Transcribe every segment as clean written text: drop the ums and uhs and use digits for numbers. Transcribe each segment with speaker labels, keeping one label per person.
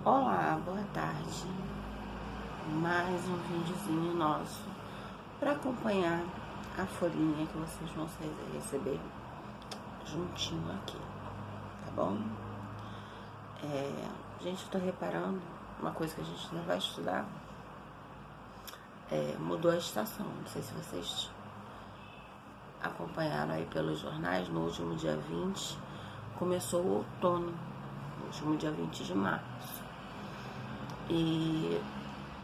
Speaker 1: Olá, boa tarde. Mais um videozinho nosso para acompanhar a folhinha que vocês vão receber juntinho aqui, tá bom? Gente, eu tô reparando uma coisa que a gente ainda vai estudar. Mudou a estação. Não sei se vocês acompanharam aí pelos jornais. No último dia 20 começou o outono, no último dia 20 de março. E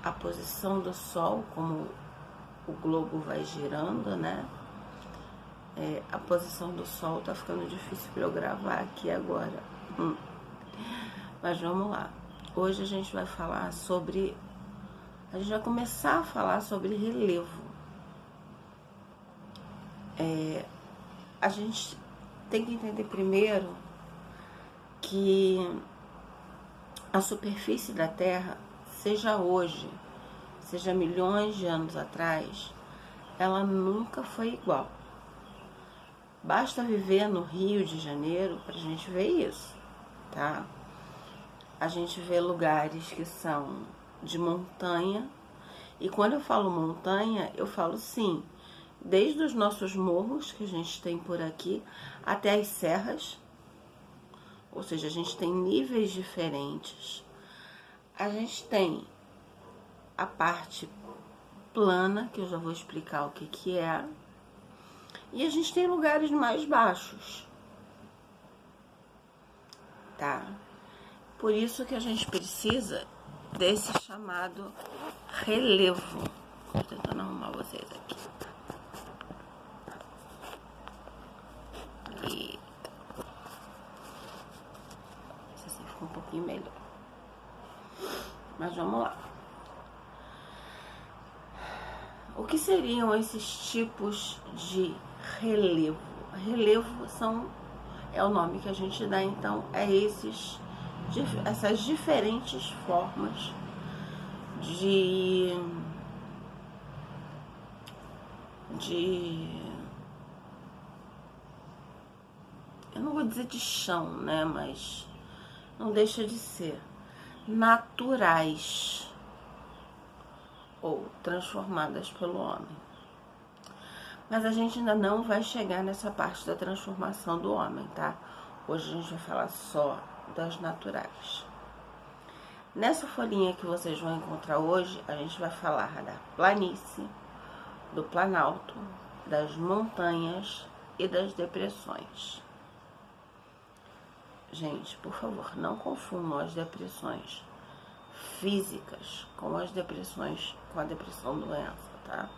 Speaker 1: a posição do Sol, como o globo vai girando, né? A posição do Sol tá ficando difícil para eu gravar aqui agora. Mas vamos lá. Hoje a gente vai falar sobre... A gente vai começar a falar sobre relevo. A gente tem que entender primeiro que a superfície da Terra, seja hoje, seja milhões de anos atrás, ela nunca foi igual. Basta viver no Rio de Janeiro pra gente ver isso, tá? A gente vê lugares que são de montanha, e quando eu falo montanha, eu falo sim, desde os nossos morros que a gente tem por aqui, até as serras. Ou seja, a gente tem níveis diferentes. A gente tem a parte plana, que eu já vou explicar o que é. E a gente tem lugares mais baixos. Tá? Por isso que a gente precisa desse chamado relevo. Tô tentando arrumar vocês aqui. Um pouquinho melhor. Mas vamos lá. O que seriam esses tipos de relevo? Relevo é o nome que a gente dá, então, essas diferentes formas de eu não vou dizer de chão, né, mas não deixa de ser naturais ou transformadas pelo homem. Mas a gente ainda não vai chegar nessa parte da transformação do homem, tá? Hoje a gente vai falar só das naturais. Nessa folhinha que vocês vão encontrar hoje, a gente vai falar da planície, do planalto, das montanhas e das depressões. Gente, por favor, não confundam as depressões físicas com a depressão doença, tá?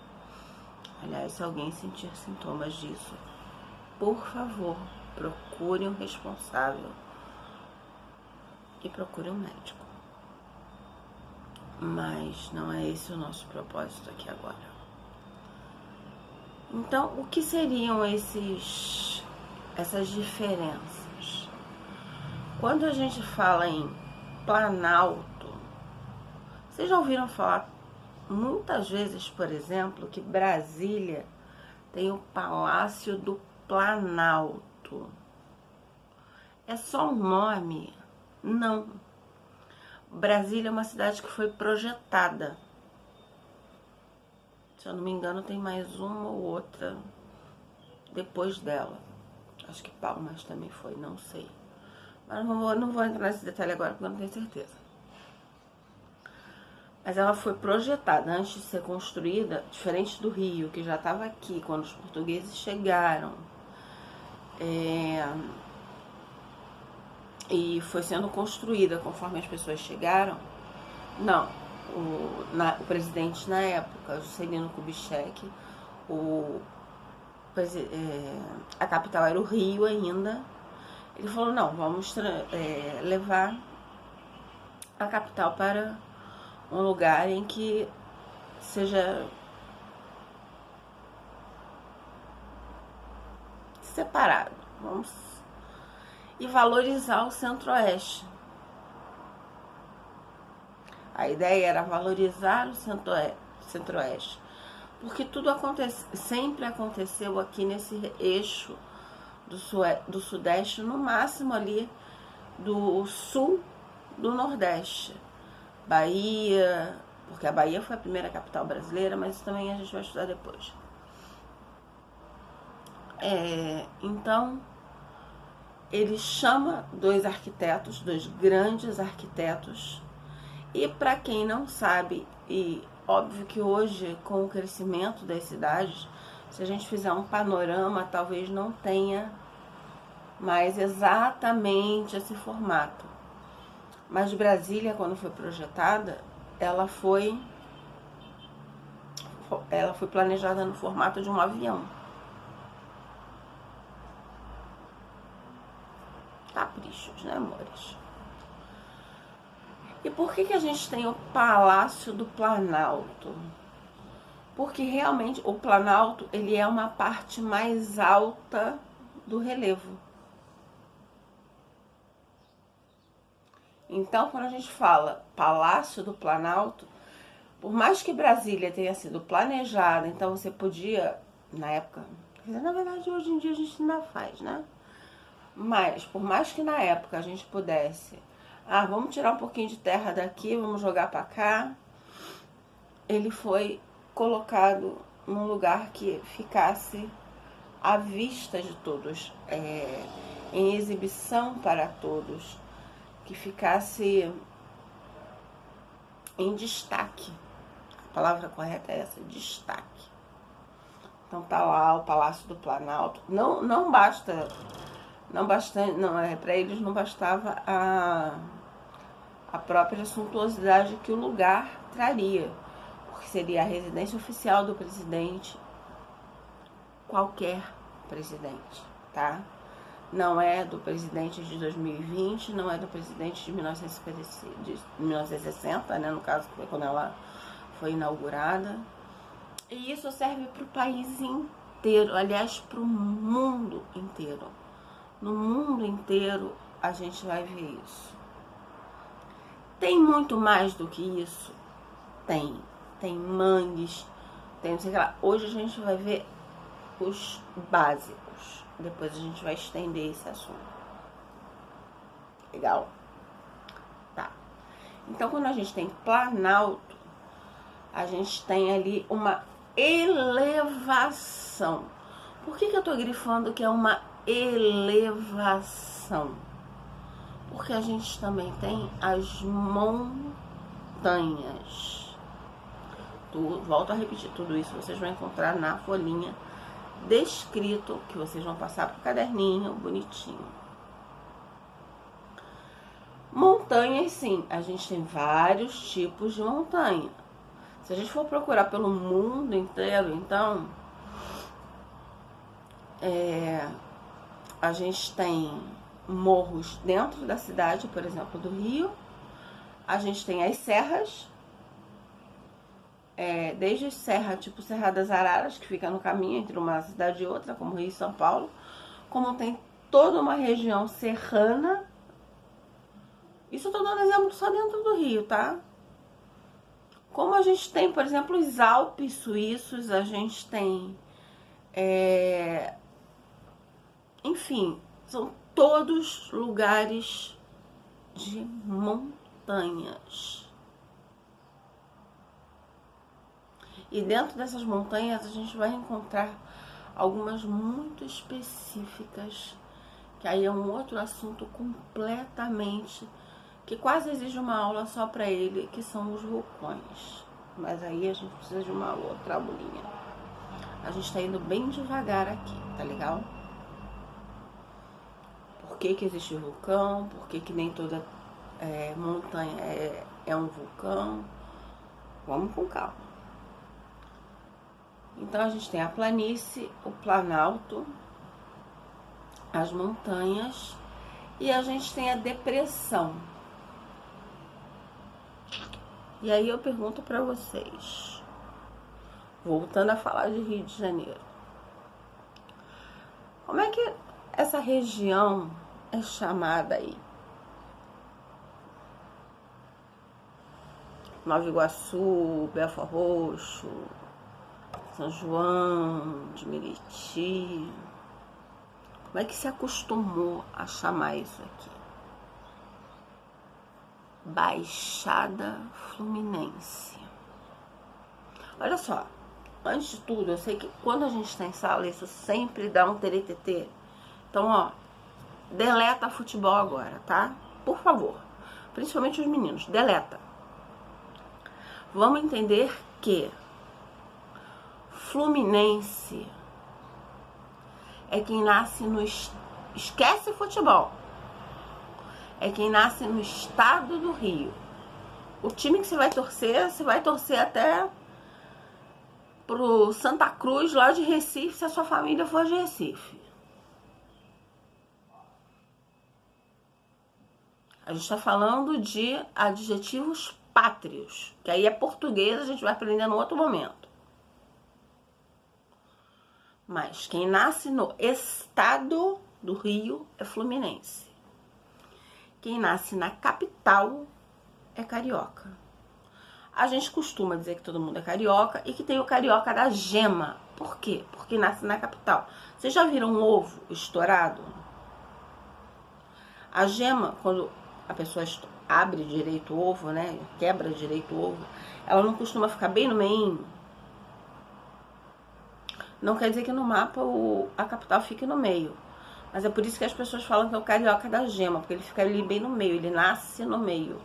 Speaker 1: Aliás, se alguém sentir sintomas disso, por favor, procure um responsável e procure um médico. Mas não é esse o nosso propósito aqui agora. Então, o que seriam essas diferenças? Quando a gente fala em planalto, vocês já ouviram falar muitas vezes, por exemplo, que Brasília tem o Palácio do Planalto. É só um nome? Não. Brasília é uma cidade que foi projetada. Se eu não me engano, tem mais uma ou outra depois dela. Acho que Palmas também foi, não sei. Mas não vou entrar nesse detalhe agora, porque eu não tenho certeza. Mas ela foi projetada antes de ser construída, diferente do Rio, que já estava aqui quando os portugueses chegaram. E foi sendo construída conforme as pessoas chegaram. Não, o presidente na época, Juscelino Kubitschek, a capital era o Rio ainda. Ele falou, não, vamos levar a capital para um lugar em que seja separado. E valorizar o Centro-Oeste. A ideia era valorizar o Centro-Oeste. Porque tudo sempre aconteceu aqui nesse eixo do Sudeste, no máximo ali do Sul do Nordeste. Bahia, porque a Bahia foi a primeira capital brasileira, mas isso também a gente vai estudar depois. Então, ele chama dois arquitetos, dois grandes arquitetos, e para quem não sabe, e óbvio que hoje, com o crescimento das cidades, se a gente fizer um panorama, talvez não tenha mais exatamente esse formato. Mas Brasília, quando foi projetada, ela foi planejada no formato de um avião. Caprichos, né, amores? E por que a gente tem o Palácio do Planalto? Porque realmente o Planalto, ele é uma parte mais alta do relevo. Então, quando a gente fala Palácio do Planalto, por mais que Brasília tenha sido planejada, então você podia, na época, na verdade hoje em dia a gente ainda faz, né? Mas, por mais que na época a gente pudesse, vamos tirar um pouquinho de terra daqui, vamos jogar para cá, ele foi colocado num lugar que ficasse à vista de todos, em exibição para todos, que ficasse em destaque. A palavra correta é essa, destaque. Então tá lá o Palácio do Planalto. Não basta, para eles não bastava a própria suntuosidade que o lugar traria, porque seria a residência oficial do presidente, qualquer presidente, tá? Não é do presidente de 2020, não é do presidente de 1960, né, no caso que foi quando ela foi inaugurada. E isso serve para o país inteiro, aliás, para o mundo inteiro. No mundo inteiro a gente vai ver isso. Tem muito mais do que isso? Tem mangues, tem não sei o que lá. Hoje a gente vai ver os básicos. Depois a gente vai estender esse assunto. Legal? Tá. Então, quando a gente tem Planalto, a gente tem ali uma elevação. Por que eu tô grifando que é uma elevação? Porque a gente também tem as montanhas. Volto a repetir, tudo isso vocês vão encontrar na folhinha descrito, que vocês vão passar pro caderninho bonitinho. Montanhas, sim, a gente tem vários tipos de montanha. Se a gente for procurar pelo mundo inteiro, então a gente tem morros dentro da cidade, por exemplo, do Rio. A gente tem as serras, desde serra, tipo Serra das Araras, que fica no caminho entre uma cidade e outra, como Rio e São Paulo, como tem toda uma região serrana. Isso eu tô dando exemplo só dentro do Rio, tá? Como a gente tem, por exemplo, os Alpes suíços, a gente tem, enfim, são todos lugares de montanhas. E dentro dessas montanhas a gente vai encontrar algumas muito específicas, que aí é um outro assunto completamente, que quase exige uma aula só para ele, que são os vulcões. Mas aí a gente precisa de uma outra aulinha. A gente tá indo bem devagar aqui, tá legal? Por que existe vulcão? Por que nem toda montanha é um vulcão? Vamos com calma. Então, a gente tem a planície, o planalto, as montanhas, e a gente tem a depressão. E aí eu pergunto para vocês, voltando a falar de Rio de Janeiro, como é que essa região é chamada aí? Nova Iguaçu, Belford Roxo, São João de Meriti. Como é que se acostumou a chamar isso aqui? Baixada Fluminense. Olha só, antes de tudo, eu sei que quando a gente está em sala, isso sempre dá um teretetê. Então, ó, deleta futebol agora, tá? Por favor. Principalmente os meninos, deleta. Vamos entender que Fluminense é quem nasce no... Esquece futebol. É quem nasce no estado do Rio. O time que você vai torcer até pro Santa Cruz, lá de Recife, se a sua família for de Recife. A gente está falando de adjetivos pátrios, que aí é português, a gente vai aprender no outro momento. Mas quem nasce no estado do Rio é fluminense. Quem nasce na capital é carioca. A gente costuma dizer que todo mundo é carioca e que tem o carioca da gema. Por quê? Porque nasce na capital. Vocês já viram um ovo estourado? A gema, quando a pessoa abre direito o ovo, né? Quebra direito o ovo, ela não costuma ficar bem no meio. Não quer dizer que no mapa a capital fique no meio. Mas é por isso que as pessoas falam que é o carioca da gema, porque ele fica ali bem no meio, ele nasce no meio.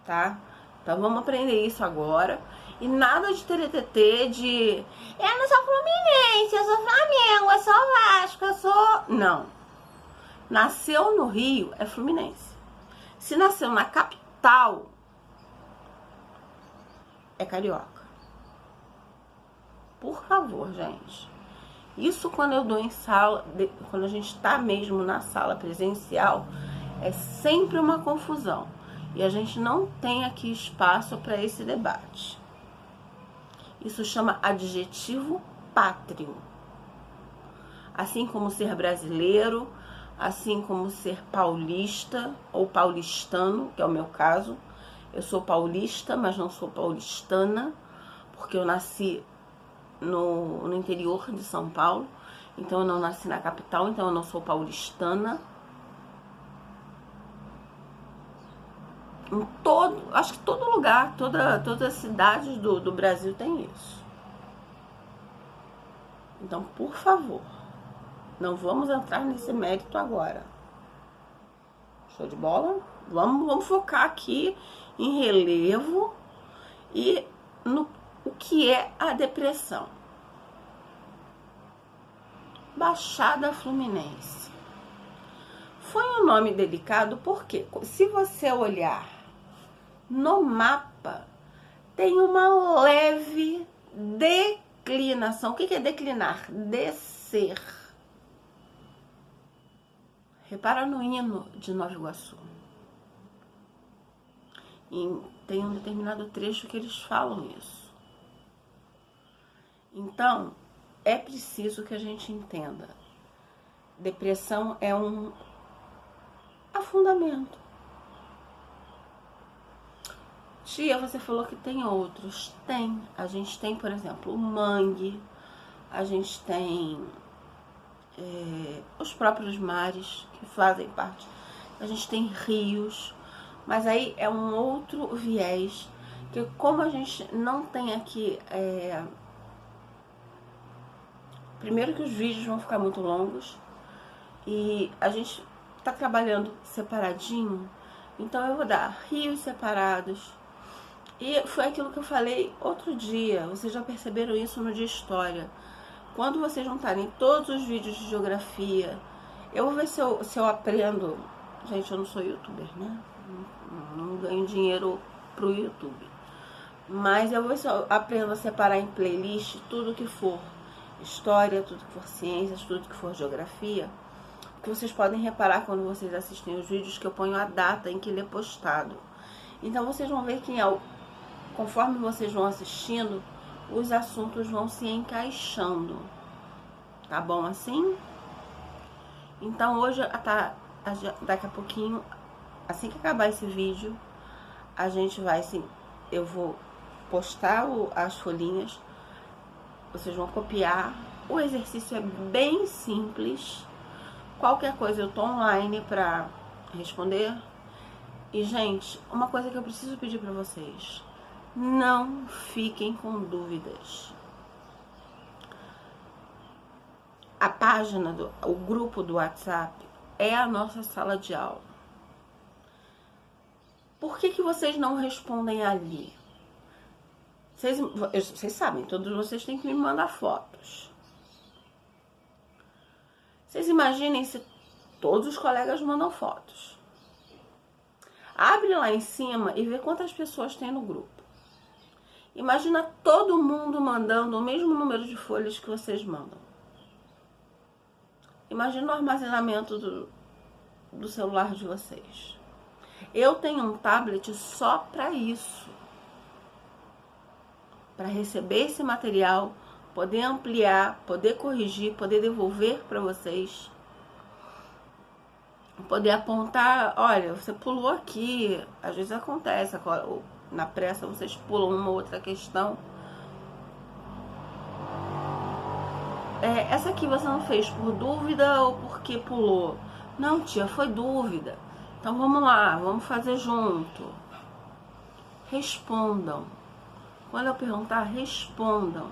Speaker 1: Tá? Então vamos aprender isso agora. E nada de teretetê, de... Eu não sou Fluminense, eu sou Flamengo, eu sou Vasco, eu sou... Não. Nasceu no Rio, é Fluminense. Se nasceu na capital, é carioca. Por favor, gente. Isso quando eu dou em sala, quando a gente tá mesmo na sala presencial, é sempre uma confusão. E a gente não tem aqui espaço para esse debate. Isso chama adjetivo pátrio. Assim como ser brasileiro, assim como ser paulista ou paulistano, que é o meu caso. Eu sou paulista, mas não sou paulistana, porque eu nasci no interior de São Paulo, então eu não nasci na capital, então eu não sou paulistana. Acho que todo lugar, todas as cidades do Brasil tem isso. Então, por favor, não vamos entrar nesse mérito agora. Show de bola? Vamos focar aqui em relevo e no o que é a depressão. Baixada Fluminense. Foi um nome delicado porque, se você olhar no mapa, tem uma leve declinação. O que é declinar? Descer. Repara no hino de Nova Iguaçu. E tem um determinado trecho que eles falam isso. Então, é preciso que a gente entenda. Depressão é um afundamento. Tia, você falou que tem outros. Tem. A gente tem, por exemplo, o mangue. A gente tem os próprios mares que fazem parte. A gente tem rios. Mas aí é um outro viés. Que como a gente não tem aqui... Primeiro que os vídeos vão ficar muito longos e a gente tá trabalhando separadinho, então eu vou dar rios separados. E foi aquilo que eu falei outro dia, vocês já perceberam isso no Dia História. Quando vocês juntarem todos os vídeos de geografia, eu vou ver se eu aprendo. Gente, eu não sou youtuber, né? Não ganho dinheiro pro YouTube. Mas eu vou ver se eu aprendo a separar em playlist tudo que for história, tudo que for ciências, tudo que for geografia, que vocês podem reparar quando vocês assistem os vídeos que eu ponho a data em que ele é postado. Então vocês vão ver que conforme vocês vão assistindo, os assuntos vão se encaixando. Tá bom assim? Então hoje, daqui a pouquinho, assim que acabar esse vídeo, a gente vai assim, eu vou postar as folhinhas. Vocês vão copiar. O exercício é bem simples. Qualquer coisa eu tô online para responder. E, gente, uma coisa que eu preciso pedir pra vocês: não fiquem com dúvidas. A página, o grupo do WhatsApp é a nossa sala de aula. Por que vocês não respondem ali? Vocês sabem, todos vocês têm que me mandar fotos. Vocês imaginem se todos os colegas mandam fotos. Abre lá em cima e vê quantas pessoas tem no grupo. Imagina todo mundo mandando o mesmo número de folhas que vocês mandam. Imagina o armazenamento do celular de vocês. Eu tenho um tablet só para isso. Para receber esse material, poder ampliar, poder corrigir, poder devolver para vocês. Poder apontar, olha, você pulou aqui. Às vezes acontece, na pressa vocês pulam uma ou outra questão. Essa aqui você não fez por dúvida ou porque pulou? Não, tia, foi dúvida. Então vamos lá, vamos fazer junto. Respondam. Quando eu perguntar, respondam.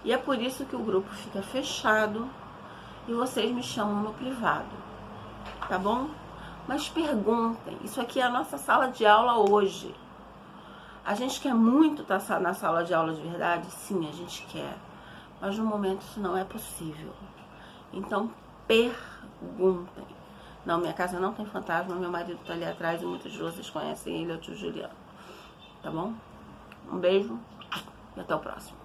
Speaker 1: E é por isso que o grupo fica fechado e vocês me chamam no privado, tá bom? Mas perguntem. Isso aqui é a nossa sala de aula hoje. A gente quer muito estar na sala de aula de verdade? Sim, a gente quer. Mas no momento isso não é possível. Então perguntem. Não, minha casa não tem fantasma, meu marido tá ali atrás e muitos de vocês conhecem ele, é o tio Juliano. Tá bom? Um beijo e até o próximo.